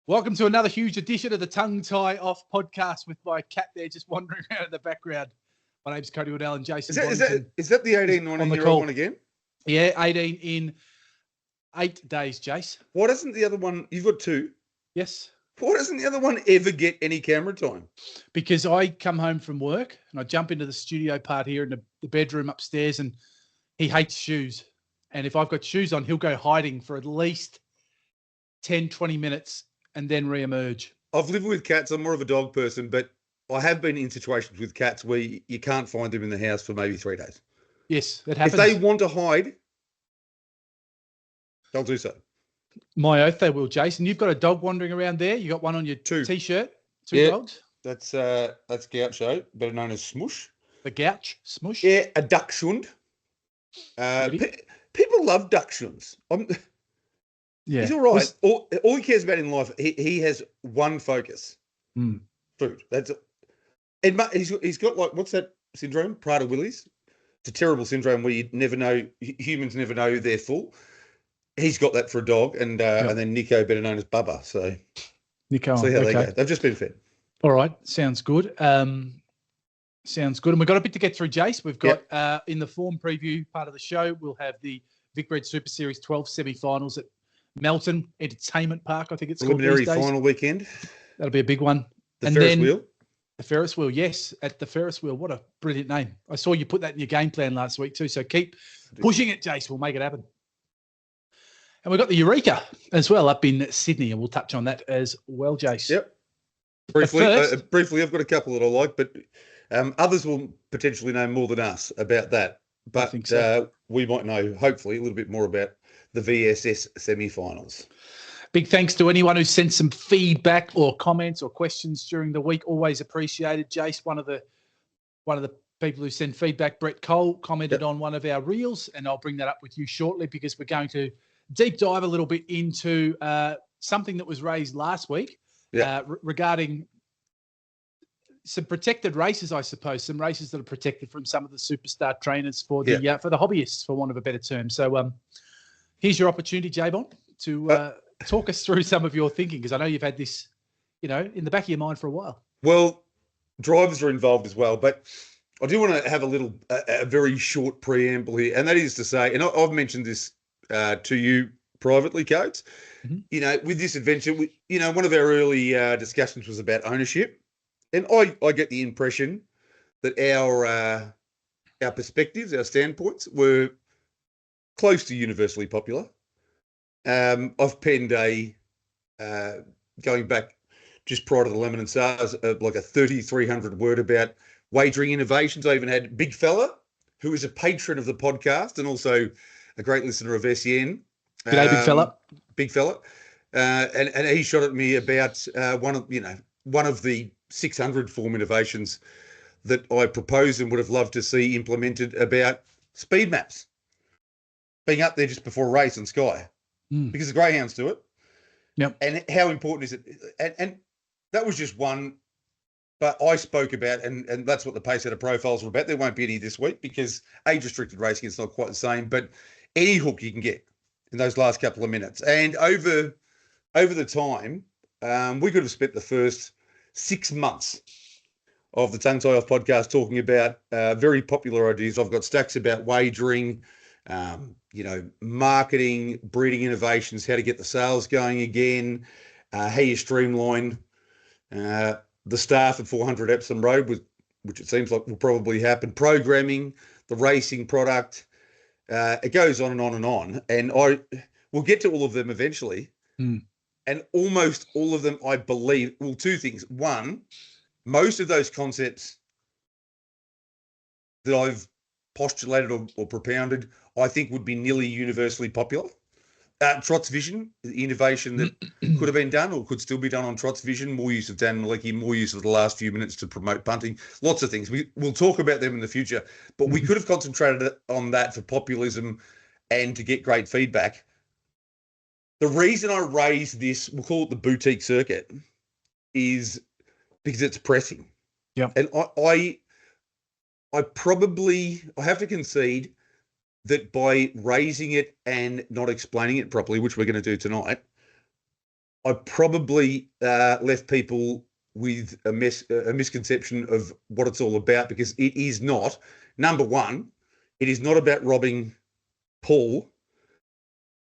Welcome to another huge edition of the Tongue Tie Off podcast with my cat there just wandering around in the background. My name's Cody Waddell and Jason Bonington. Is that the 18, 19-year-old one again? Yeah, 18 in 8 days, Jace. Why doesn't the other one, you've got two. Yes. Why doesn't the other one ever get any camera time? Because I come home from work and I jump into the studio part here in the bedroom upstairs, and he hates shoes. And if I've got shoes on, he'll go hiding for at least 10, 20 minutes and then re-emerge. I've lived with cats. I'm more of a dog person, but I have been in situations with cats where you can't find them in the house for maybe 3 days. Yes, that happens. If they want to hide, they'll do so. My oath, they will, Jason. You've got a dog wandering around there. You got one on your T-shirt. Two dogs. That's Gaucho, better known as Smush. The Gouch, Smush. Yeah, a Dachshund. People love Dachshunds. Yeah, he's all right. All he cares about in life, he has one focus: food. That's it. And he's got, like, what's that syndrome? Prader-Willis. It's a terrible syndrome where humans never know they're full. He's got that for a dog, and then Nico, better known as Bubba. So Nico, see how they go. They've just been fed. All right, sounds good. Sounds good. And we've got a bit to get through, Jace. We've got in the form preview part of the show, we'll have the Vic Red Super Series 12 semi-finals at Melton Entertainment Park, I think it's called these days. Final weekend. That'll be a big one. The Ferris wheel. The Ferris wheel, yes, at the Ferris wheel. What a brilliant name. I saw you put that in your game plan last week too, so keep pushing it, Jace. We'll make it happen. And we've got the Eureka as well up in Sydney, and we'll touch on that as well, Jace. Yep. Briefly, I've got a couple that I like, but others will potentially know more than us about that. But I think so. We might know, hopefully, a little bit more about the VSS semi-finals. Big thanks to anyone who sent some feedback or comments or questions during the week. Always appreciated. Jace, one of the people who send feedback, Brett Cole, commented on one of our reels, and I'll bring that up with you shortly because we're going to deep dive a little bit into something that was raised last week regarding some protected races, I suppose, some races that are protected from some of the superstar trainers for the hobbyists, for want of a better term. So here's your opportunity, J-Bon, to talk us through some of your thinking, because I know you've had this, in the back of your mind for a while. Well, drivers are involved as well, but I do want to have a very short preamble here, and that is to say, and I've mentioned this to you privately, Coates, with this adventure, one of our early discussions was about ownership. And I get the impression that our perspectives, our standpoints were close to universally popular. I've penned going back just prior to the Lemon and SARS, like a 3,300 word about wagering innovations. I even had Big Fella, who is a patron of the podcast and also a great listener of SEN. G'day, Big Fella. Big Fella. And he shot at me about one of the 600 form innovations that I proposed and would have loved to see implemented about speed maps being up there just before a race on Sky, because the greyhounds do it. Yep. And how important is it? And that was just one, but I spoke about, and that's what the Pacesetter profiles were about. There won't be any this week because age-restricted racing is not quite the same, but any hook you can get in those last couple of minutes. And over the time, we could have spent the first 6 months of the Tongue Tie Off podcast talking about very popular ideas. I've got stacks about wagering, marketing, breeding innovations, how to get the sales going again, how you streamline the staff at 400 Epsom Road, which it seems like will probably happen, programming, the racing product. It goes on and on and on. And we'll get to all of them eventually. And almost all of them, I believe, well, two things. One, most of those concepts that I've postulated or propounded, I think would be nearly universally popular. Trot's Vision, the innovation that could have been done or could still be done on Trot's Vision, more use of Dan Malecki, more use of the last few minutes to promote punting, lots of things. We'll talk about them in the future, but we could have concentrated on that for populism and to get great feedback. The reason I raised this, we'll call it the boutique circuit, is because it's pressing. Yeah. And I have to concede that by raising it and not explaining it properly, which we're going to do tonight, I probably left people with a misconception of what it's all about, because it is not. Number one, it is not about robbing Paul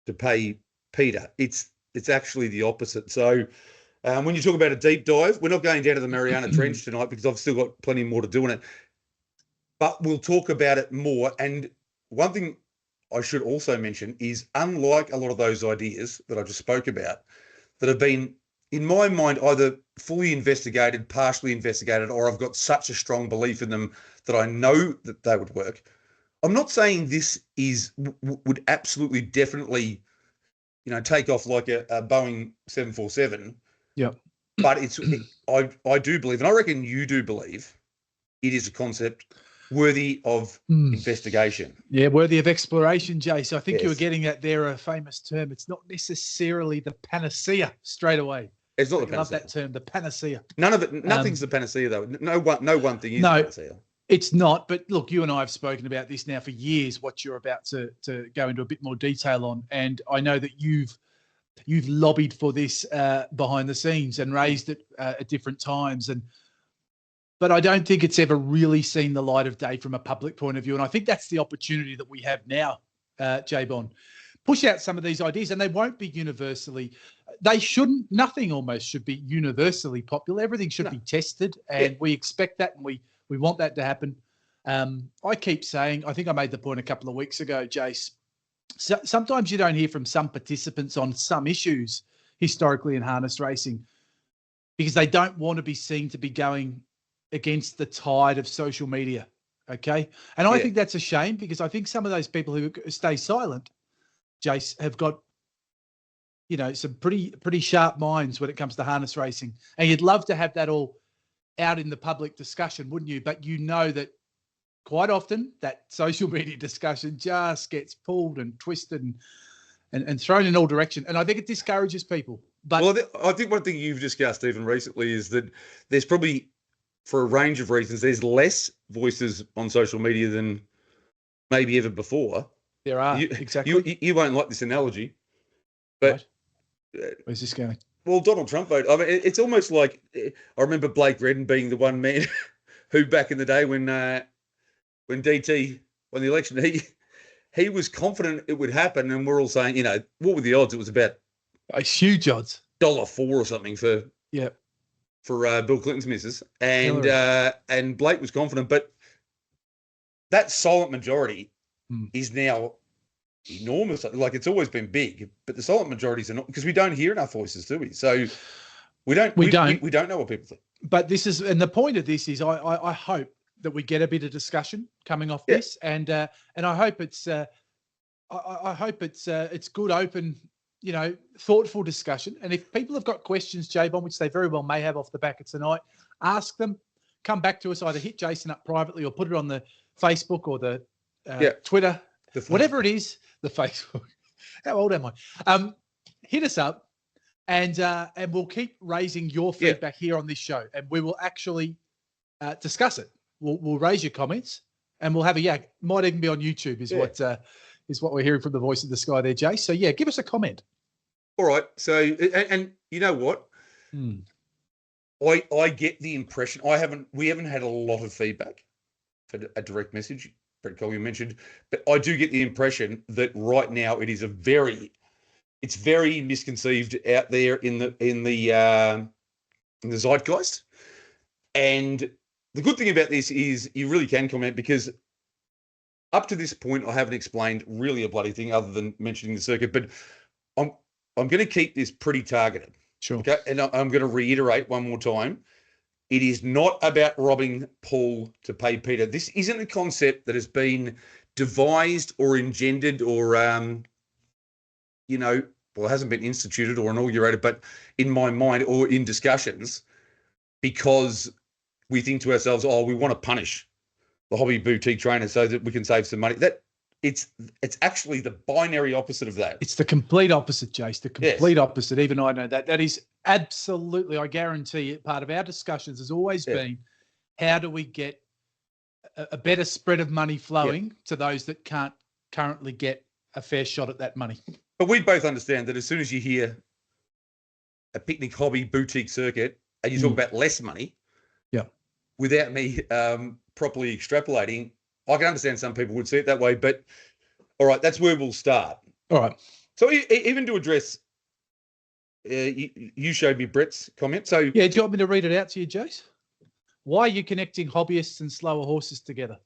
to pay Peter. It's actually the opposite. So when you talk about a deep dive, we're not going down to the Mariana Trench tonight because I've still got plenty more to do in it. But we'll talk about it more. And one thing I should also mention is, unlike a lot of those ideas that I just spoke about, that have been, in my mind, either fully investigated, partially investigated, or I've got such a strong belief in them that I know that they would work. I'm not saying this would absolutely definitely, take off like a Boeing 747. Yeah. But I do believe, and I reckon you do believe, it is a concept worthy of investigation. Yeah, worthy of exploration, Jace. I think Yes. you were getting at there a famous term. It's not necessarily the panacea straight away. It's not the I panacea. love that term, the panacea. None of it. Nothing's the panacea, though. No one thing is the panacea. It's not. But look, you and I have spoken about this now for years, what you're about to go into a bit more detail on. And I know that you've lobbied for this behind the scenes and raised it at different times. But I don't think it's ever really seen the light of day from a public point of view. And I think that's the opportunity that we have now, J-Bon. Push out some of these ideas, and they won't be universally. Nothing almost should be universally popular. Everything should be tested, and we expect that, and we want that to happen. I keep saying, I think I made the point a couple of weeks ago, Jace, so, sometimes you don't hear from some participants on some issues historically in harness racing because they don't want to be seen to be going against the tide of social media. Okay. And I think that's a shame, because I think some of those people who stay silent, Jace, have got, some pretty sharp minds when it comes to harness racing. And you'd love to have that all out in the public discussion, wouldn't you? But you know that quite often that social media discussion just gets pulled and twisted and thrown in all directions. And I think it discourages people. But I think one thing you've discussed even recently is that there's probably, for a range of reasons, there's less voices on social media than maybe ever before. There are, exactly. You won't like this analogy, but where's this going? Well, Donald Trump vote. I mean, it's almost like, I remember Blake Redden being the one man who, back in the day when DT won the election, he was confident it would happen, and we're all saying, what were the odds? It was about huge odds, $1.04 or something for Bill Clinton's missus, and Blake was confident, but that silent majority is now enormous. Like, it's always been big, but the silent majorities are not, because we don't hear enough voices, do we? So we don't know what people think. But the point of this is, I hope that we get a bit of discussion coming off this, and I hope it's it's good, open, thoughtful discussion. And if people have got questions, J-Bon, which they very well may have off the back of tonight, ask them. Come back to us. Either hit Jason up privately or put it on the Facebook or the Twitter, whatever it is. The Facebook. How old am I? Hit us up, and we'll keep raising your feedback here on this show, and we will actually discuss it. We'll raise your comments, and we'll have a might even be on YouTube is what we're hearing from the voice of the sky there, Jay. So give us a comment. All right. So and you know what? I get the impression we haven't had a lot of feedback for a direct message. Brett Cole, you mentioned, but I do get the impression that right now it is it's very misconceived out there in the zeitgeist. And the good thing about this is you really can comment, because up to this point I haven't explained really a bloody thing other than mentioning the circuit. But I'm going to keep this pretty targeted. Sure. Okay, and I'm going to reiterate one more time. It is not about robbing Paul to pay Peter. This isn't a concept that has been devised or engendered or, it hasn't been instituted or inaugurated, but in my mind or in discussions, because we think to ourselves, we want to punish the hobby boutique trainer so that we can save some money. It's actually the binary opposite of that. It's the complete opposite, Jace. The complete opposite. Even I know that. That is absolutely, I guarantee it, part of our discussions has always been, how do we get a better spread of money flowing to those that can't currently get a fair shot at that money? But we both understand that as soon as you hear a picnic hobby boutique circuit, and you talk about less money, without me properly extrapolating, I can understand some people would see it that way. But all right, that's where we'll start. All right. So even to address, you showed me Brett's comment. So yeah, do you want me to read it out to you, Jace? Why are you connecting hobbyists and slower horses together?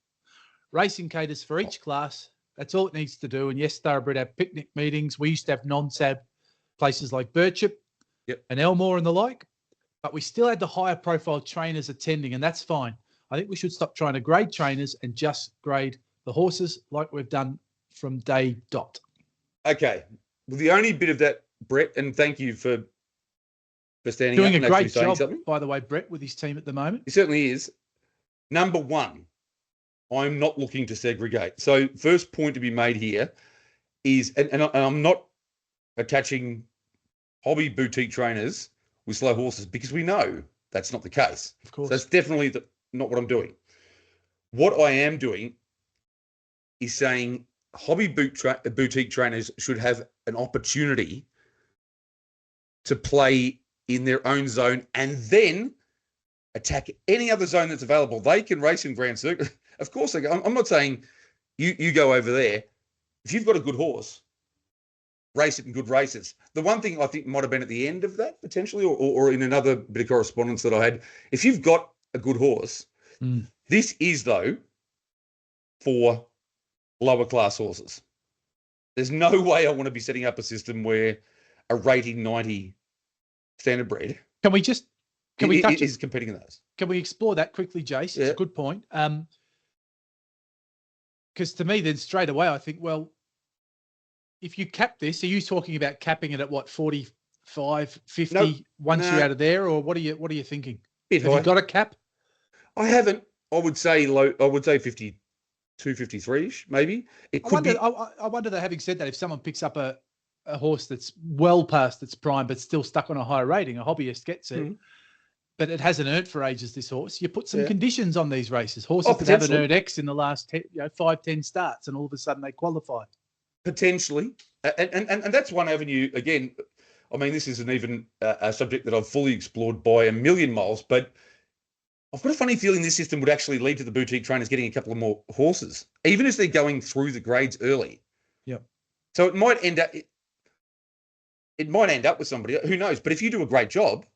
Racing caters for each class. That's all it needs to do. And yes, Thoroughbred have picnic meetings. We used to have non-SAB places like Birchip and Elmore and the like, but we still had the higher profile trainers attending, and that's fine. I think we should stop trying to grade trainers and just grade the horses like we've done from day dot. Okay. Well, the only bit of that, Brett, and thank you for standing doing up and a great actually saying job, something. by the way, Brett, with his team at the moment. He certainly is. Number one, I'm not looking to segregate. So first point to be made here is, and I'm not attaching hobby boutique trainers with slow horses because we know that's not the case. Of course. So that's definitely not what I'm doing. What I am doing is saying hobby boutique trainers should have an opportunity to play in their own zone and then attack any other zone that's available. They can race in Grand Circuit. Of course they go. I'm not saying you go over there. If you've got a good horse, race it in good races. The one thing I think might have been at the end of that potentially, or in another bit of correspondence that I had, if you've got a good horse, this is though for lower class horses. There's no way I want to be setting up a system where a rating 90 standardbred Can we touch is competing in those? Can we explore that quickly, Jace? It's a good point. Because to me, then straight away, I think, well, if you cap this, are you talking about capping it at what, 45, 50 once you're out of there, or what are you thinking? Have you got a cap? I haven't. I would say 52, 53-ish, maybe. It could be. I wonder that, having said that, if someone picks up a horse that's well past its prime but still stuck on a high rating, a hobbyist gets it, but it hasn't earned for ages, this horse, you put some conditions on these races. Horses that haven't earned X in the last 5-10 starts, and all of a sudden they qualify. Potentially. And that's one avenue. Again, I mean, this isn't even a subject that I've fully explored by a million miles, but I've got a funny feeling this system would actually lead to the boutique trainers getting a couple of more horses, even as they're going through the grades early. Yep. So it might end up with somebody, who knows, but if you do a great job,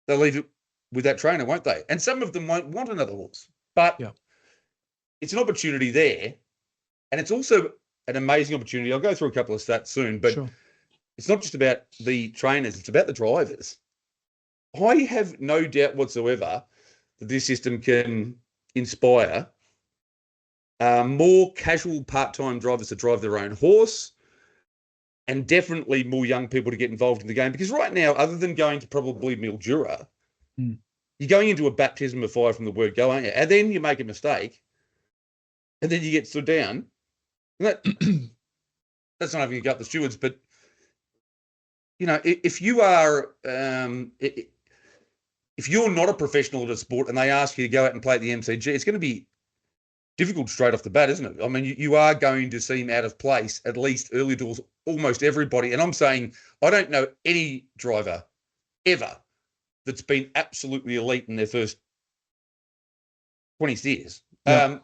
they'll leave it with that trainer, won't they? And some of them won't want another horse, but it's an opportunity there. And it's also an amazing opportunity. I'll go through a couple of stats soon, but it's not just about the trainers, it's about the drivers. I have no doubt whatsoever that this system can inspire more casual part-time drivers to drive their own horse, and definitely more young people to get involved in the game. Because right now, other than going to probably Mildura, you're going into a baptism of fire from the word go, aren't you? And then you make a mistake, and then you get stood down. And that's not having a go at the stewards, but, you know, if you are, if you're not a professional at a sport and they ask you to go out and play at the MCG, it's going to be difficult straight off the bat, isn't it? I mean, you are going to seem out of place, at least early doors, almost everybody. And I'm saying, I don't know any driver ever that's been absolutely elite in their first 20 years. But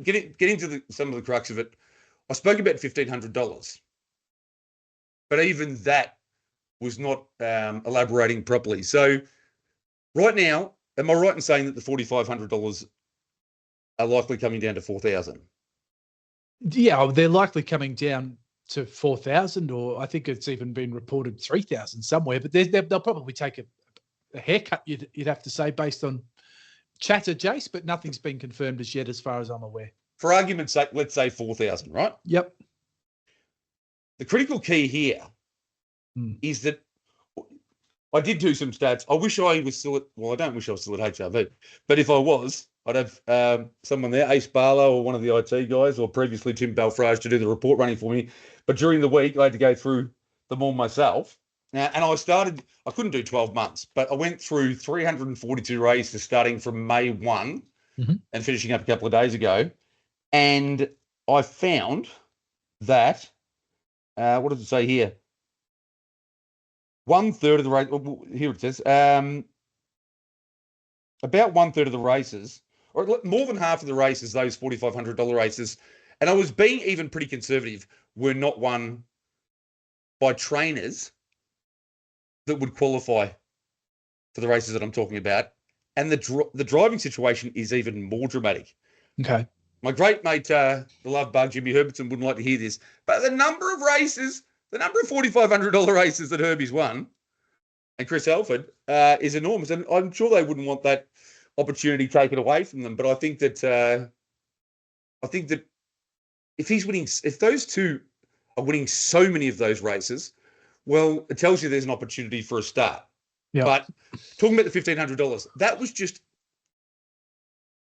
getting to some of the crux of it, I spoke about $1,500, but even that was not elaborating properly. So right now, am I right in saying that the $4,500 are likely coming down to 4,000? Yeah, they're likely coming down to 4,000, or I think it's even been reported 3,000 somewhere. But they'll probably take a haircut, you'd have to say, based on chatter, Jace. But nothing's been confirmed as yet, as far as I'm aware. For argument's sake, let's say 4,000, right? Yep. The critical key here is that I did do some stats. I wish I was still I don't wish I was still at HRV, but if I was, I'd have someone there, Ace Barlow or one of the IT guys, or previously Tim Belfrage, to do the report running for me. But during the week, I had to go through them all myself. Now, and I couldn't do 12 months, but I went through 342 races starting from May 1 and finishing up a couple of days ago. And I found that, what does it say here? 1/3 of the race. Here it says. About 1/3 of the races, or more than half of the races, those $4,500 races, and I was being even pretty conservative, were not won by trainers that would qualify for the races that I'm talking about. And the driving situation is even more dramatic. Okay. My great mate, the love bug, Jimmy Herbertson, wouldn't like to hear this, but the number of races, the number of $4,500 races that Herbie's won, and Chris Alford, is enormous. And I'm sure they wouldn't want that opportunity taken away from them. But I think that if those two are winning so many of those races, well, it tells you there's an opportunity for a start. Yeah. But talking about the $1,500, that was just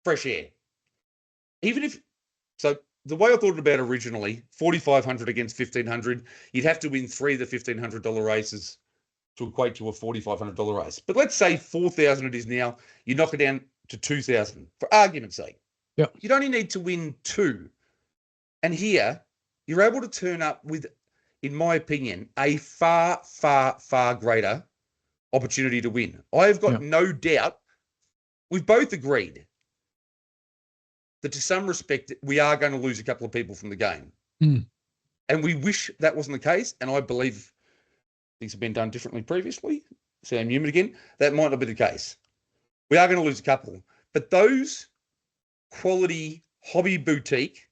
fresh air. So the way I thought about it originally, 4,500 against 1,500, you'd have to win 3 of the $1,500 races to equate to a $4,500 race. But let's say 4,000 it is now. You knock it down to 2,000 for argument's sake. Yeah. You'd only need to win 2. And here, you're able to turn up with, in my opinion, a far, far, far greater opportunity to win. I've got no doubt. We've both agreed that to some respect, we are going to lose a couple of people from the game. Mm. And we wish that wasn't the case. And I believe things have been done differently previously. Sam Newman again. That might not be the case. We are going to lose a couple. But those quality hobby boutique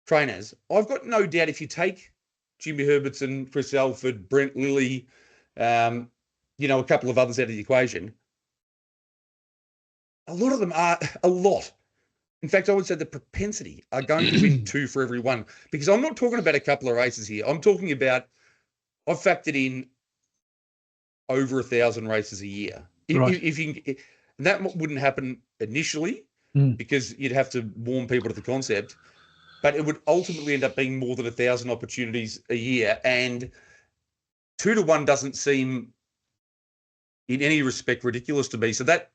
trainers, I've got no doubt if you take Jimmy Herbertson, Chris Alford, Brent Lilly, a couple of others out of the equation, a lot of them are In fact, I would say the propensity are going to win 2 for every one, because I'm not talking about a couple of races here. I'm talking about, I've factored in over 1,000 races a year. Right. That wouldn't happen initially because you'd have to warm people to the concept, but it would ultimately end up being more than 1,000 opportunities a year. And 2 to 1 doesn't seem in any respect ridiculous to me. So that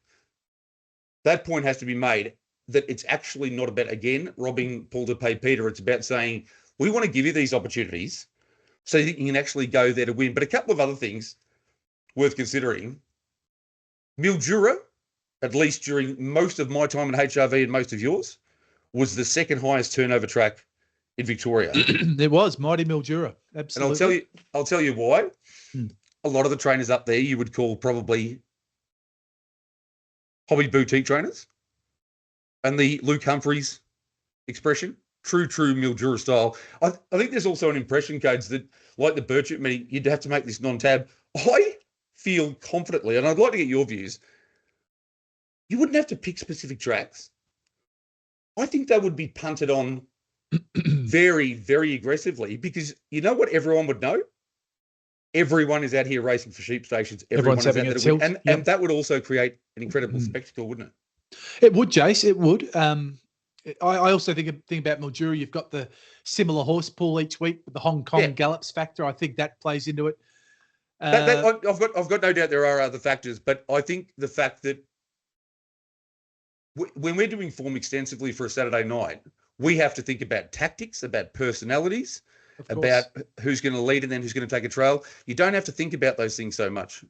point has to be made, that it's actually not about, again, robbing Paul to pay Peter. It's about saying, we want to give you these opportunities so that you can actually go there to win. But a couple of other things worth considering. Mildura, at least during most of my time at HRV and most of yours, was the second highest turnover track in Victoria. There was mighty Mildura. Absolutely. And I'll tell you why. A lot of the trainers up there you would call probably hobby boutique trainers. And the Luke Humphreys expression, true Mildura style. I think there's also an impression codes that, like the Birchip meeting, you'd have to make this non-tab. I feel confidently, and I'd like to get your views, you wouldn't have to pick specific tracks. I think they would be punted on very, very aggressively, because you know what everyone would know? Everyone is out here racing for sheep stations. Everyone's having a tilt. And that would also create an incredible spectacle, wouldn't it? It would, Jace. It would. I also think about Mildura. You've got the similar horse pool each week with the Hong Kong gallops factor. I think that plays into it. I've got no doubt there are other factors, but I think the fact that when we're doing form extensively for a Saturday night, we have to think about tactics, about personalities, about who's going to lead and then who's going to take a trail. You don't have to think about those things so much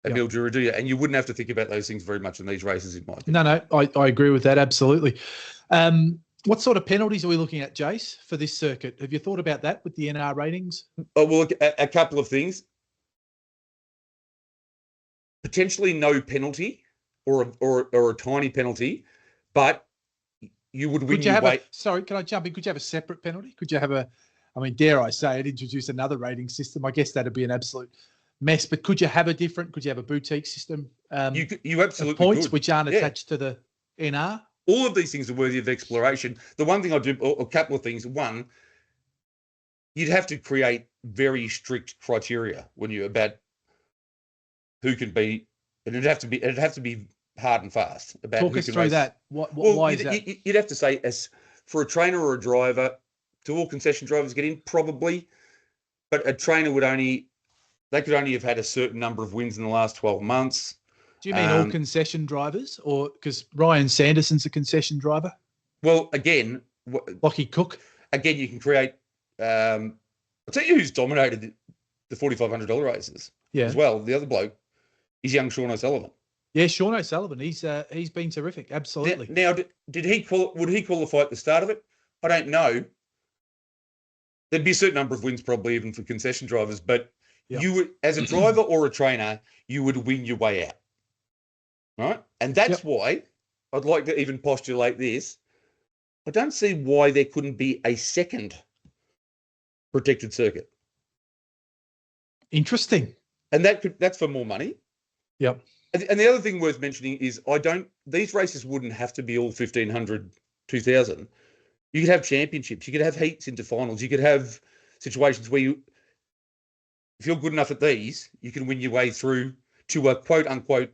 at Mildura, do you? And you wouldn't have to think about those things very much in these races, in my opinion. No, I agree with that, absolutely. What sort of penalties are we looking at, Jace, for this circuit? Have you thought about that with the NR ratings? Oh, well, look, a couple of things. Potentially no penalty or a tiny penalty, but you would win your weight. Sorry, can I jump in? Could you have a separate penalty? Could you have dare I say it, introduce another rating system? I guess that'd be an absolute mess, but could you have a boutique system? You absolutely points could. Which aren't attached to the NR? All of these things are worthy of exploration. The one thing I do, or a couple of things. One, you'd have to create very strict criteria when you're about who can be, and it'd have to be hard and fast about Talk who us can through race. that. Why is that? You'd have to say, as for a trainer or a driver, do all concession drivers get in? Probably, but a trainer could only have had a certain number of wins in the last 12 months. Do you mean all concession drivers, or because Ryan Sanderson's a concession driver? Well, again, Lockie Cook. Again, you can create. I'll tell you who's dominated the $4,500 races. Yeah. as well. The other bloke is young Sean O'Sullivan. Yeah, Sean O'Sullivan. He's been terrific. Absolutely. Now, would he qualify at the start of it? I don't know. There'd be a certain number of wins probably even for concession drivers, but you would, as a driver or a trainer, you would win your way out. Right? And that's why I'd like to even postulate this. I don't see why there couldn't be a second protected circuit. Interesting. And that's for more money. Yep. And the other thing worth mentioning is these races wouldn't have to be all 1,500, 2,000. You could have championships. You could have heats into finals. You could have situations where if you're good enough at these, you can win your way through to a quote unquote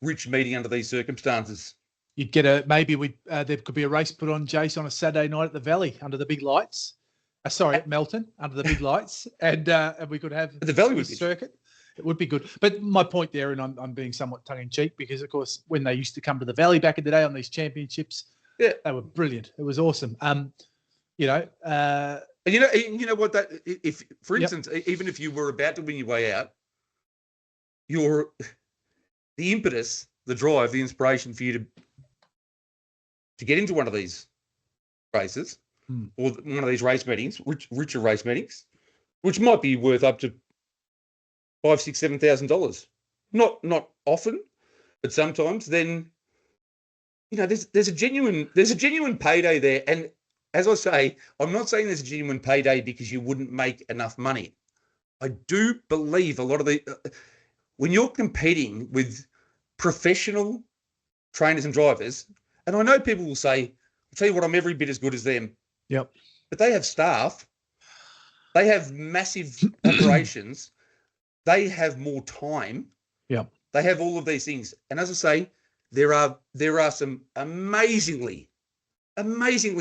rich meeting under these circumstances. You'd get there could be a race put on, Jace, on a Saturday night at the Valley under the big lights. At Melton under the big lights, and we could have the Valley circuit. It would be good. But my point there, and I'm being somewhat tongue in cheek, because of course when they used to come to the Valley back in the day on these championships, they were brilliant. It was awesome. And you know what? That if, for instance, even if you were about to win your way out, the impetus, the drive, the inspiration for you to get into one of these races or one of these race meetings, richer race meetings, which might be worth up to $5,000, $6,000, $7,000. Not often, but sometimes. Then there's a genuine payday there. And as I say, I'm not saying there's a genuine payday because you wouldn't make enough money. I do believe a lot of when you're competing with professional trainers and drivers, and I know people will say, I'll tell you what, I'm every bit as good as them. Yep. But they have staff. They have massive operations. They have more time. Yep. They have all of these things. And as I say, there are some amazingly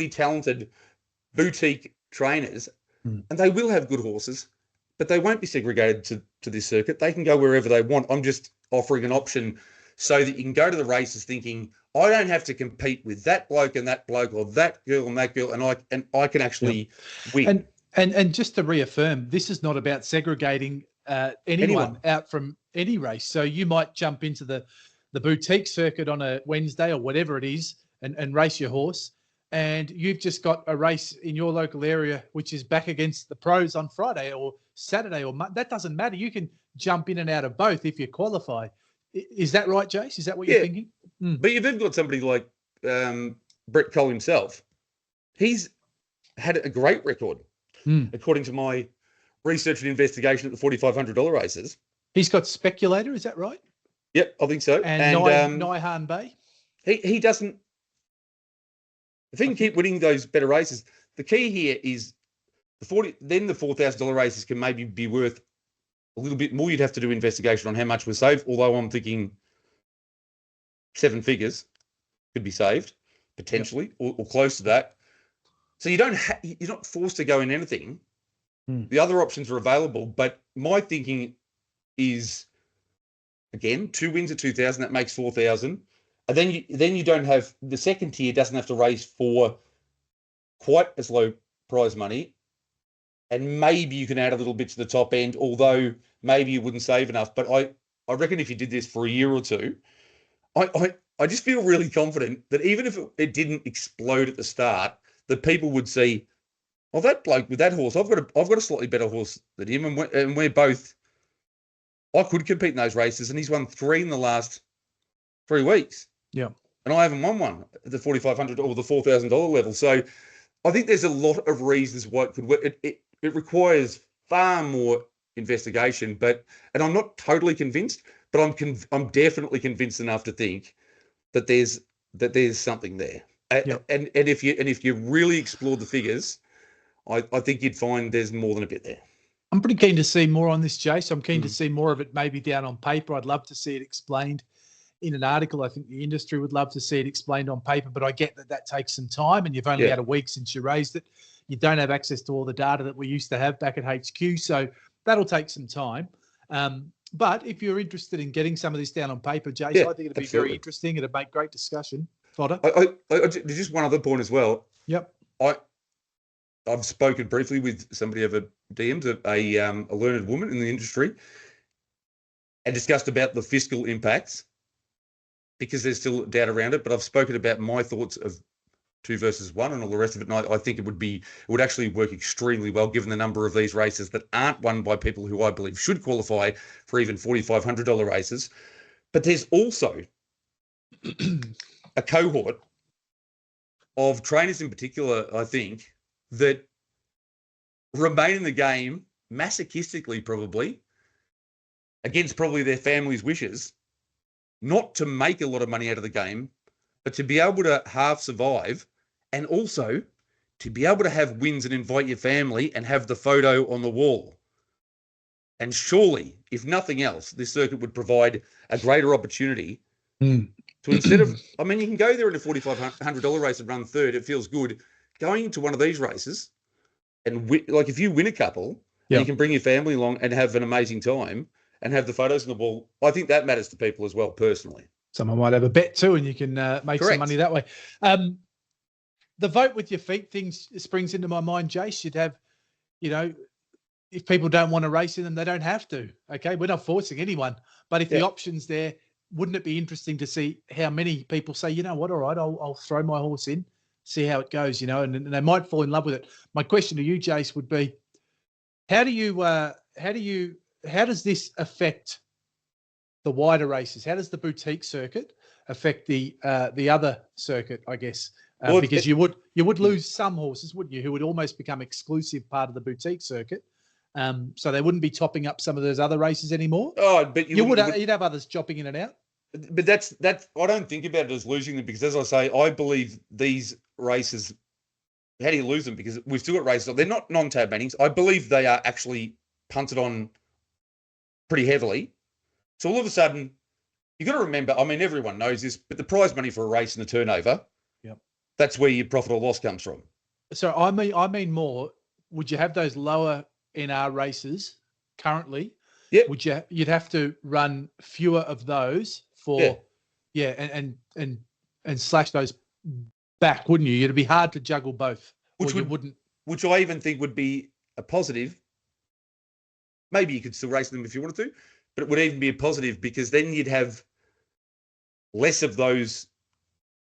talented boutique trainers, and they will have good horses, but they won't be segregated to this circuit. They can go wherever they want. I'm just offering an option so that you can go to the races thinking, I don't have to compete with that bloke or that girl and that girl, and I can actually win. And just to reaffirm, this is not about segregating anyone out from any race. So you might jump into the boutique circuit on a Wednesday or whatever it is and race your horse, and you've just got a race in your local area which is back against the pros on Friday or Saturday or that doesn't matter. You can jump in and out of both if you qualify. Is that right, Jace? Is that what you're thinking? But you've even got somebody like Brett Cole himself. He's had a great record, according to my research and investigation at the $4,500 races. He's got Speculator, is that right? Yep, I think so. And Nyhan Bay? He doesn't... If he can keep winning those better races, the key here is the $4,000 races can maybe be worth a little bit more. You'd have to do investigation on how much was saved, although I'm thinking 7 figures could be saved, potentially, or close to that. So you're not forced to go in anything. The other options are available, but my thinking is, again, 2 wins at 2,000, that makes 4,000. And then you don't have, the second tier doesn't have to race for quite as low prize money. And maybe you can add a little bit to the top end, although maybe you wouldn't save enough. But I reckon if you did this for a year or two, I just feel really confident that even if it didn't explode at the start, that people would see, oh, that bloke with that horse, I've got a slightly better horse than him, and we're both. I could compete in those races, and he's won 3 in the last 3 weeks. Yeah, and I haven't won one at the $4,500 or the $4,000 level. So I think there's a lot of reasons why it could work. It requires far more investigation, and I'm not totally convinced, but I'm definitely convinced enough to think that there's something there. And if you really explored the figures, I think you'd find there's more than a bit there. I'm pretty keen to see more on this, Jace. I'm keen to see more of it maybe down on paper. I'd love to see it explained in an article. I think the industry would love to see it explained on paper, but I get that takes some time, and you've only had a week since you raised it. You don't have access to all the data that we used to have back at HQ, so that'll take some time. But if you're interested in getting some of this down on paper, Jace, I think it'd be very interesting. It'd make great discussion fodder. There's just one other point as well. Yep. I've spoken briefly with somebody over DMs, a learned woman in the industry, and discussed about the fiscal impacts because there's still doubt around it. But I've spoken about my thoughts of 2 versus 1 and all the rest of it. And I think it would actually work extremely well given the number of these races that aren't won by people who I believe should qualify for even $4,500 races. But there's also a cohort of trainers in particular, I think, that remain in the game masochistically, probably, against probably their family's wishes, not to make a lot of money out of the game, but to be able to half survive and also to be able to have wins and invite your family and have the photo on the wall. And surely, if nothing else, this circuit would provide a greater opportunity to, instead of, I mean, you can go there in a $4,500 race and run third. It feels good. Going to one of these races and like if you win a couple, and you can bring your family along and have an amazing time and have the photos on the wall. I think that matters to people as well, personally. Someone might have a bet too, and you can make some money that way. The vote with your feet thing springs into my mind, Jace. You'd have, if people don't want to race in them, they don't have to. Okay, we're not forcing anyone. But if the option's there, wouldn't it be interesting to see how many people say, you know what, all right, I'll throw my horse in, see how it goes, and they might fall in love with it. My question to you, Jace, would be, how does this affect the wider races? How does the boutique circuit affect the other circuit, I guess? Because you would lose some horses, wouldn't you, who would almost become exclusive part of the boutique circuit. So they wouldn't be topping up some of those other races anymore. Oh, but you'd have others chopping in and out. But that's I don't think about it as losing them, because, as I say, I believe these races. How do you lose them? Because we've still got races. They're not non-tab meetings. I believe they are actually punted on pretty heavily. So all of a sudden, you've got to remember, I mean, everyone knows this, but the prize money for a race and the turnover, that's where your profit or loss comes from. So I mean more, would you have those lower NR races currently? Yeah. You'd have to run fewer of those for and slash those back, wouldn't you? It'd be hard to juggle both. Which I even think would be a positive. Maybe you could still race them if you wanted to, but it would even be a positive, because then you'd have less of those.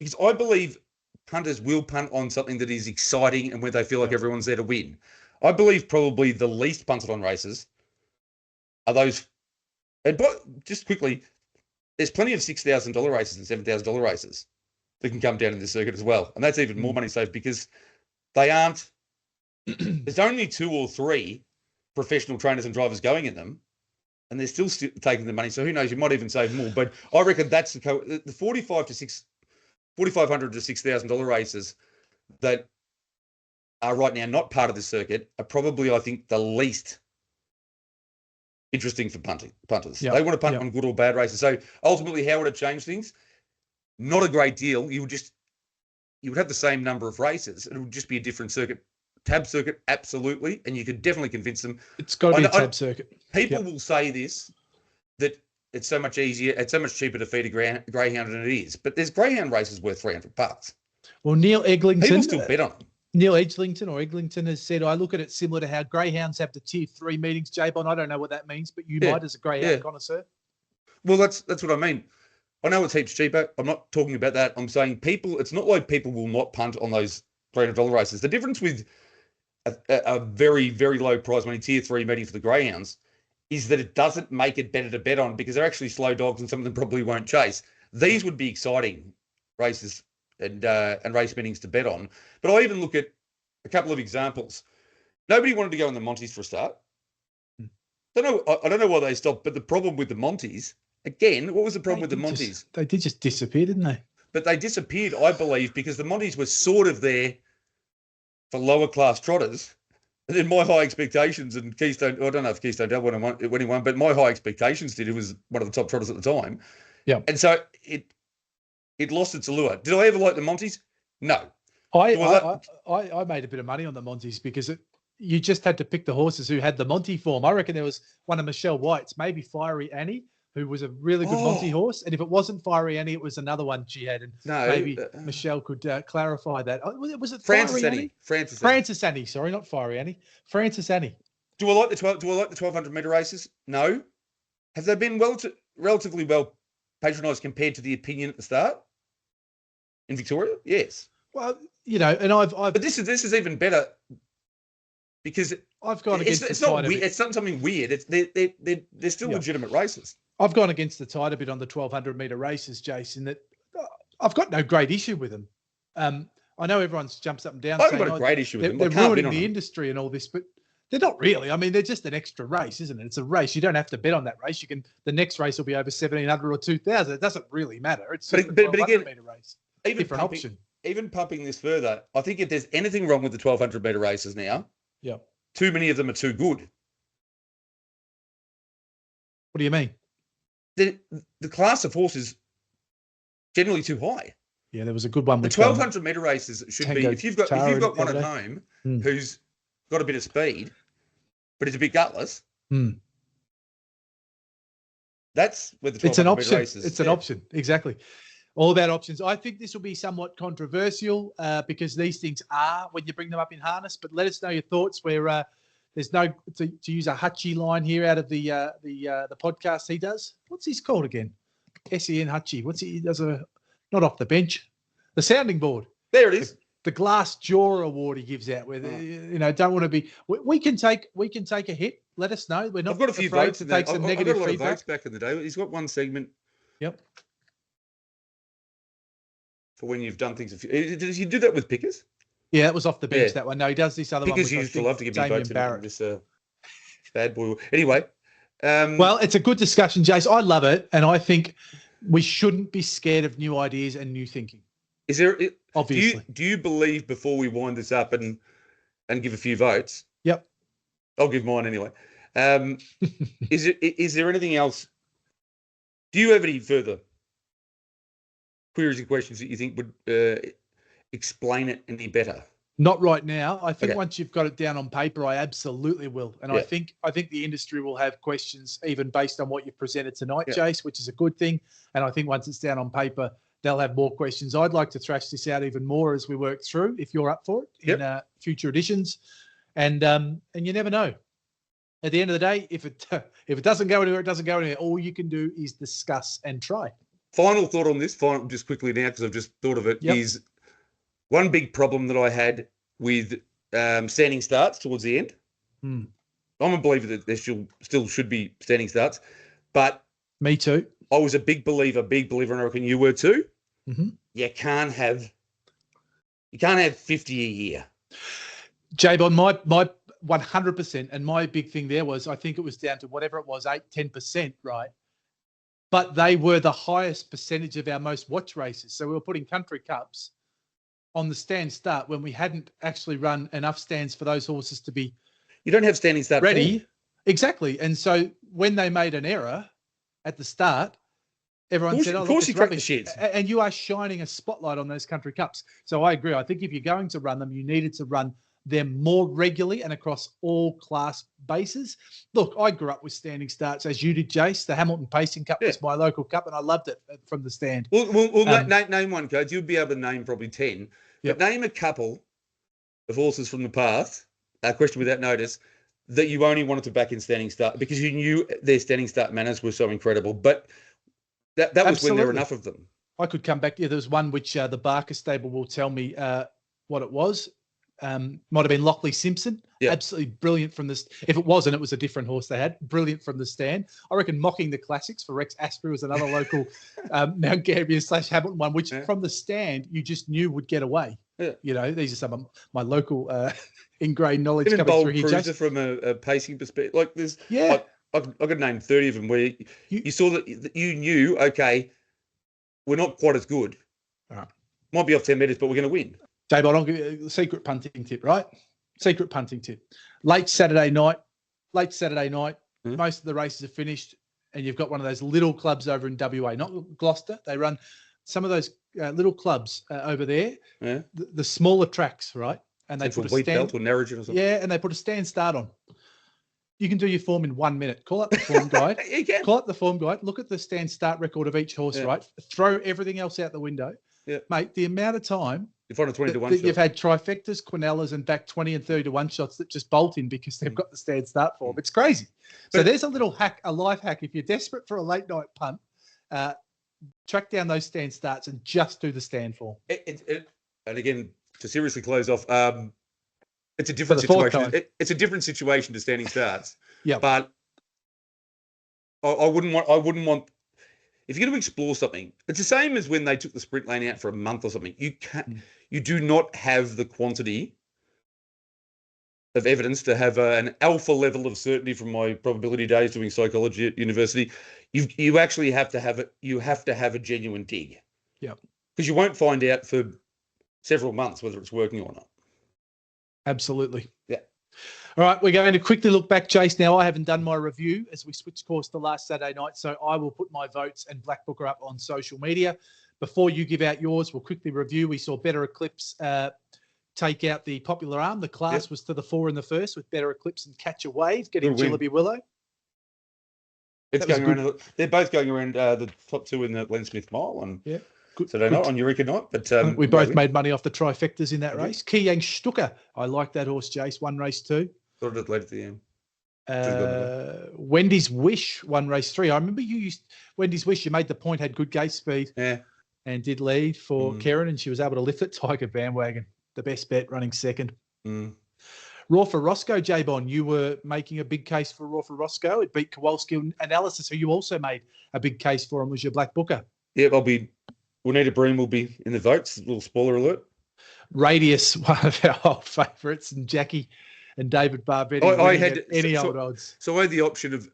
Because I believe punters will punt on something that is exciting and where they feel like everyone's there to win. I believe probably the least punted on races are those. And just quickly, there's plenty of $6,000 races and $7,000 races that can come down in this circuit as well. And that's even more money saved, because they aren't, there's only 2 or 3 professional trainers and drivers going in them, and they're still taking the money. So who knows, you might even save more. But I reckon that's the $4,500 to $6,000 races that are right now not part of this circuit are probably, I think, the least interesting for punters. They want to punt on good or bad races. So ultimately, how would it change things? Not a great deal. You would have the same number of races. It would just be a different circuit. Tab circuit, absolutely. And you could definitely convince them. It's got to be a tab circuit. People will say this, that it's so much easier, it's so much cheaper to feed a greyhound than it is. But there's greyhound races worth $300. Well, Neil Eglinton. People still bet on them. Neil Eglinton has said, I look at it similar to how greyhounds have the tier 3 meetings, J-Bon. I don't know what that means, but you might as a greyhound connoisseur. Well, that's what I mean. I know it's heaps cheaper. I'm not talking about that. I'm saying it's not like people will not punt on those $300 races. The difference with a very, very low prize money tier 3 meeting for the greyhounds is that it doesn't make it better to bet on, because they're actually slow dogs and some of them probably won't chase. These would be exciting races and race meetings to bet on. But I even look at a couple of examples. Nobody wanted to go in the Monties for a start. I don't know why they stopped, but the problem with the Monties, again, what was the problem with the Monties? They did just disappear, didn't they? But they disappeared, I believe, because the Monties were sort of there for lower class trotters. And then my high expectations and Keystone, I don't know if Keystone Dell when he won, but my high expectations did. He was one of the top trotters at the time. Yeah. And so it lost its allure. Did I ever like the Monties? No. I made a bit of money on the Monties because you just had to pick the horses who had the Monty form. I reckon there was one of Michelle White's, maybe Fiery Annie, who was a really good Monty horse. And if it wasn't Fiery Annie, it was another one she had. And maybe Michelle could clarify that. Was it Francis Annie? Francis Annie. Sorry, not Fiery Annie. Francis Annie. Do I like the 1200 metre races? No. have they been relatively well patronised compared to the opinion at the start in Victoria? Yes. Well, and I've but this is even better because I've gone against it's the not tide weird. It's not something weird. It's they're still legitimate races. I've gone against the tide a bit on the 1,200 metre races, Jason. That I've got no great issue with them. I know everyone jumps up and down. I've got a great issue with them. They're ruining the industry and all this, but they're not really. I mean, they're just an extra race, isn't it? It's a race. You don't have to bet on that race. The next race will be over 1,700 or 2,000. It doesn't really matter. It's just a 1,200 metre race. Different option. Even pumping this further, I think if there's anything wrong with the 1,200 metre races now, too many of them are too good. What do you mean? The class of horses generally too high. Yeah, there was a good one. The 1,200 metre races should be if you've got one at home who's got a bit of speed, but it's a bit gutless. That's where the 1,200 metre races. It's an option, exactly. All about options. I think this will be somewhat controversial because these things are when you bring them up in harness. But let us know your thoughts. Where there's no to use a Hutchie line here out of the podcast he does. What's his called again? SEN Hutchie. What's he does not off the bench, the sounding board. There it is. The Glass Jaw Award he gives out. Where don't want to be. We can take a hit. Let us know. We're not. I've got a few votes to take some negative I've got a lot feedback. of votes back in the day. He's got one segment. Yep. For when you've done things. Did you do that with Pickers? Yeah, it was off the bench, that one. No, he does this other Pickers one. Pickers used to love to give me votes in this bad boy. Anyway. Well, it's a good discussion, Jace. I love it. And I think we shouldn't be scared of new ideas and new thinking. Is there obviously? Do you believe before we wind this up and give a few votes? Yep. I'll give mine anyway. Is there anything else? Do you have any further queries and questions that you think would explain it any better? Not right now. I think once you've got it down on paper, I absolutely will. And I think the industry will have questions even based on what you've presented tonight, Jace, which is a good thing. And I think once it's down on paper, they'll have more questions. I'd like to thrash this out even more as we work through, if you're up for it, in future editions. And you never know. At the end of the day, if it doesn't go anywhere, it doesn't go anywhere. All you can do is discuss and try. Final thought on this, just quickly now, because I've just thought of it, is one big problem that I had with standing starts towards the end. I'm a believer that there still should be standing starts, but me too. I was a big believer, and I reckon you were too. Mm-hmm. You can't have 50 a year. J-Bon, my 100%, and my big thing there was I think it was down to whatever it was, 8-10%, right? But they were the highest percentage of our most watched races. So we were putting country cups on the stand start when we hadn't actually run enough stands for those horses to be. You don't have standing start ready. Exactly. And so when they made an error at the start, everyone said, of course you crack the sheds. And you are shining a spotlight on those country cups. So I agree. I think if you're going to run them, you needed to run them more regularly and across all class bases. Look, I grew up with standing starts, as you did, Jace. The Hamilton Pacing Cup was my local cup, and I loved it from the stand. Well, name one, Coach. You'll be able to name probably 10. But name a couple of horses from the past, question without notice, that you only wanted to back in standing start because you knew their standing start manners were so incredible. But that was when there were enough of them. I could come back. Yeah, there was one which the Barker stable will tell me what it was. Might have been Lockley Simpson. Absolutely brilliant from this. If it wasn't, it was a different horse they had. Brilliant from the stand. I reckon Mocking the Classics for Rex Asprey was another local Mount Gambier / Hamilton one, which from the stand you just knew would get away. These are some of my local ingrained knowledge even coming through here. Cruiser from a pacing perspective, like there's I could name 30 of them where you saw that you knew, okay, we're not quite as good. Might be off 10 metres, but we're going to win. J-Bot, I'll give you a secret punting tip, right? Secret punting tip. Late Saturday night, most of the races are finished, and you've got one of those little clubs over in WA, not Gloucester. They run some of those little clubs over there, the smaller tracks, right? And they put a stand, or Narrogin or something. Yeah, and they put a stand start on. You can do your form in 1 minute. Call up the form guide. You can. Call up the form guide. Look at the stand start record of each horse, right? Throw everything else out the window. Mate, the amount of time In front of 20 to 1 You've shots. had trifectas, quinellas, and back 20 and 30 to 1 shots that just bolt in because they've got the stand start form. It's crazy. So there's a little hack, a life hack. If you're desperate for a late night punt, track down those stand starts and just do the stand form. And again, to seriously close off, it's a different situation. It's a different situation to standing starts. Yeah. But I wouldn't want. If you're going to explore something, it's the same as when they took the sprint lane out for a month or something. You do not have the quantity of evidence to have an alpha level of certainty from my probability days doing psychology at university. You actually have to have it. You have to have a genuine dig. Yeah. Because you won't find out for several months whether it's working or not. Absolutely. Yeah. All right, we're going to quickly look back, Jace. Now, I haven't done my review as we switch course to last Saturday night, so I will put my votes and Black Booker up on social media. Before you give out yours, we'll quickly review. We saw Better Eclipse take out the Popular Arm. The class was to the 4 in the first with Better Eclipse and Catch a Wave, getting Jillaby Willow. It's going around. They're both going around the top 2 in the Len Smith Mile on Saturday night, on Eureka night. But we both made money off the trifectas in that race. Kiyang Stuka, I like that horse, Jace. Won race 2. Thought it led at the end. Wendy's Wish won race 3. I remember you used Wendy's Wish. You made the point, had good gate speed, and did lead for Karen, and she was able to lift it. Tiger Bandwagon, the best bet, running second. Raw for Roscoe, J-Bon, you were making a big case for Raw for Roscoe. It beat Kowalski. Analysis, who you also made a big case for him, was your Black Booker. Yeah, Juanita Breen will be in the votes. A little spoiler alert. Radius, one of our old favourites, and Jackie and David Barbetti. I had any old odds. So I had the option of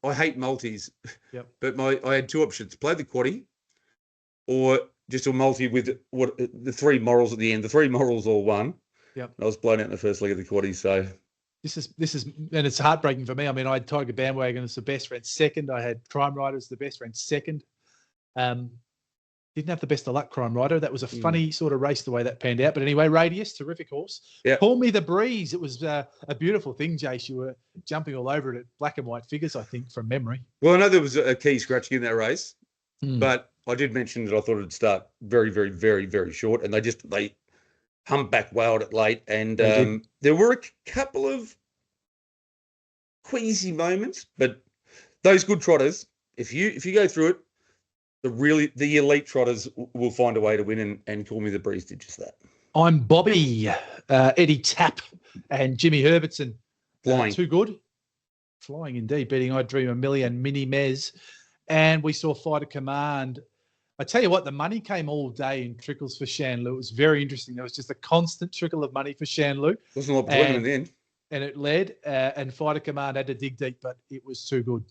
I hate multis, but I had 2 options: play the quaddie, or just a multi with the 3 morals at the end. The 3 morals all won. Yep. I was blown out in the first leg of the quaddie. So this is, and it's heartbreaking for me. I mean, I had Tiger Bandwagon as the best, ran second. I had Crime Rider as the best, ran second. Didn't have the best of luck, Crime Rider. That was a funny sort of race the way that panned out. But anyway, Radius, terrific horse. Yeah. Call Me the Breeze. It was a beautiful thing, Jace. You were jumping all over it at black and white figures, I think, from memory. Well, I know there was a key scratching in that race, but I did mention that I thought it'd start very, very, very, very short, and they humpback whaled it late, and there were a couple of queasy moments, but those good trotters, if you go through it, the elite trotters will find a way to win, and Call Me the Breeze did just that. I'm Bobby, Eddie Tapp, and Jimmy Herbertson. Flying. Too good. Flying indeed, beating I Dream a Million, Mini Mez. And we saw Fighter Command. I tell you what, the money came all day in trickles for Shanlou. It was very interesting. There was just a constant trickle of money for Shanlou. Wasn't a lot between them in the end. And it led, and Fighter Command had to dig deep, but it was too good.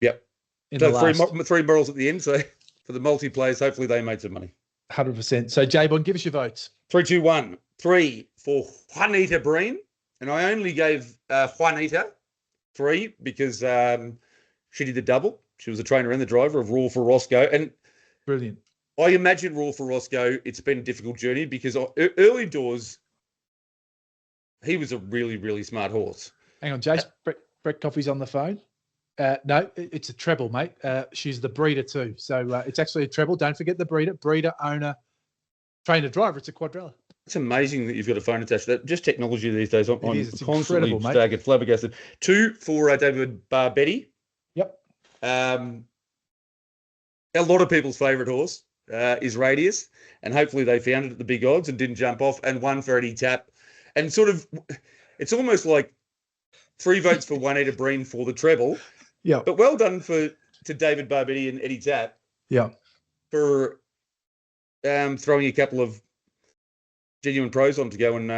Yep. So 3 morals at the end. So for the multi-players, hopefully they made some money. 100%. So, J-Bon, give us your votes. 3, 2, 1. 3 for Juanita Breen. And I only gave Juanita 3 because she did the double. She was the trainer and the driver of Raw for Roscoe. And brilliant. I imagine Raw for Roscoe, it's been a difficult journey because early doors, he was a really, really smart horse. Hang on, Jace. Brett Coffey's on the phone. No, it's a treble, mate. She's the breeder too. So it's actually a treble. Don't forget the breeder. Breeder, owner, trainer, driver. It's a quadrella. It's amazing that you've got a phone attached to that. Just technology these days. I'm constantly flabbergasted. 2 for David Barbetti. Yep. A lot of people's favourite horse is Radius, and hopefully they found it at the big odds and didn't jump off. And 1 for Eddie Tapp. And sort of, it's almost like 3 votes for Juanita Breen for the treble. Yeah. But well done to David Barbetti and Eddie Tapp. Yeah. For throwing a couple of genuine pros on to go and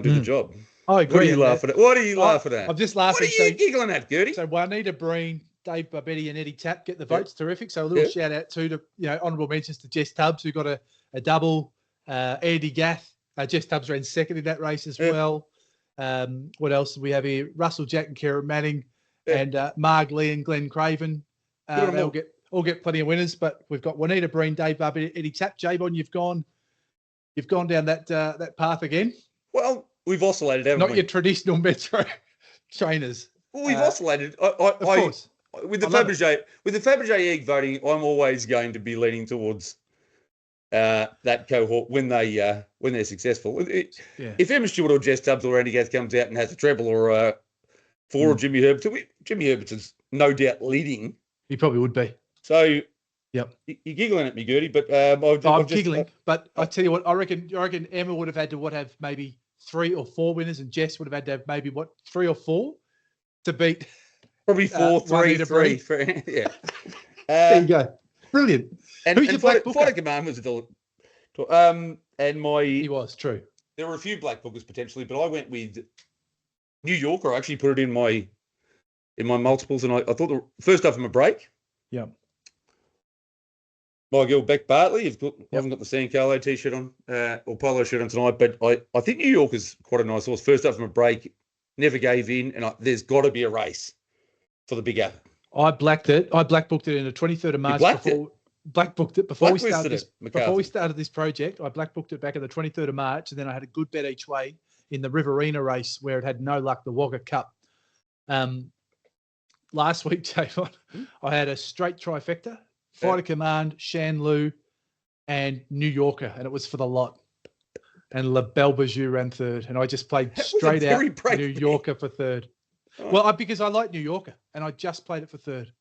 do the job. I agree. What are you laughing at? What are you laughing at? I'm just laughing. What are you giggling at, Gertie? So Juanita Breen, Dave Barbetti, and Eddie Tapp get the votes. Terrific. So a little shout out to honourable mentions to Jess Tubbs, who got a double. Andy Gath. Jess Tubbs ran second in that race as well. What else do we have here? Russell Jack and Karen Manning and Marg Lee and Glenn Craven. They all get plenty of winners, but we've got Juanita Breen, Dave Barbetti, Eddie Tapp. J-Bon, you've gone down that path again. Well, we've oscillated, haven't we? Not your traditional Metro trainers. Well, we've oscillated. Of course. With the Fabergé egg voting, I'm always going to be leaning towards that cohort when they're successful. Yeah. If Emma Stewart or Jess Tubbs or Andy Gath comes out and has a treble or or Jimmy Herberts, Jimmy Herberts is no doubt leading. He probably would be. So, yep. You're giggling at me, Gertie, but I'm giggling. But I tell you what, I reckon Emma would have had to have maybe 3 or 4 winners, and Jess would have had to have maybe 3 or 4 to beat. Probably 4, 3, 3. Yeah. There you go. Brilliant. And, Who's your black booker? Fighter Command was He was true. There were a few black bookers potentially, but I went with New Yorker. I actually put it in my multiples, and I thought the first off from a break. Yeah. My girl Beck Bartley. I haven't got the San Carlo t-shirt on or polo shirt on tonight, but I think New York is quite a nice horse. First up from a break, never gave in, and there's got to be a race for the big app. I blacked it. I black booked it in the 23rd of March. Black booked it before we started this project. I black booked it back on the 23rd of March, and then I had a good bet each way in the Riverina race where it had no luck, the Wagga Cup. Last week, Javon, I had a straight trifecta. Fighter Command, Shanlou, and New Yorker, and it was for the lot. And La Belle Bijou ran third, and I just played straight out New Yorker for third. Oh. Well, because I like New Yorker, and I just played it for third.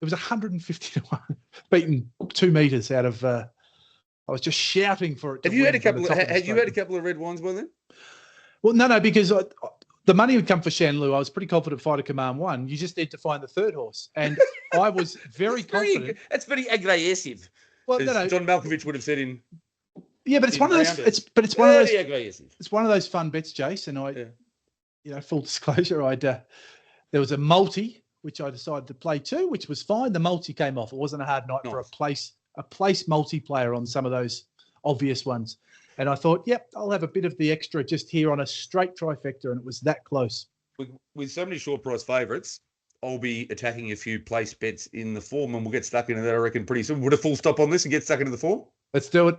It was 150 to 1, beaten 2 meters out of. I was just shouting for it. Have you had a couple? Had you had a couple of red wines by then? Well, no, because the money would come for Shanlou. I was pretty confident Fighter Command won. You just need to find the third horse. And I was very confident. That's very aggressive. Well, no. John Malkovich would have said in. Yeah, but it's one of those. It's one of those. It's one of those fun bets, Jace. And full disclosure, there was a multi which I decided to play too, which was fine. The multi came off. It wasn't a hard night for a place multiplayer on some of those obvious ones. And I thought, yep, I'll have a bit of the extra just here on a straight trifecta, and it was that close. With so many short price favourites, I'll be attacking a few place bets in the form, and we'll get stuck into that, I reckon, pretty soon. Would a full stop on this and get stuck into the form? Let's do it.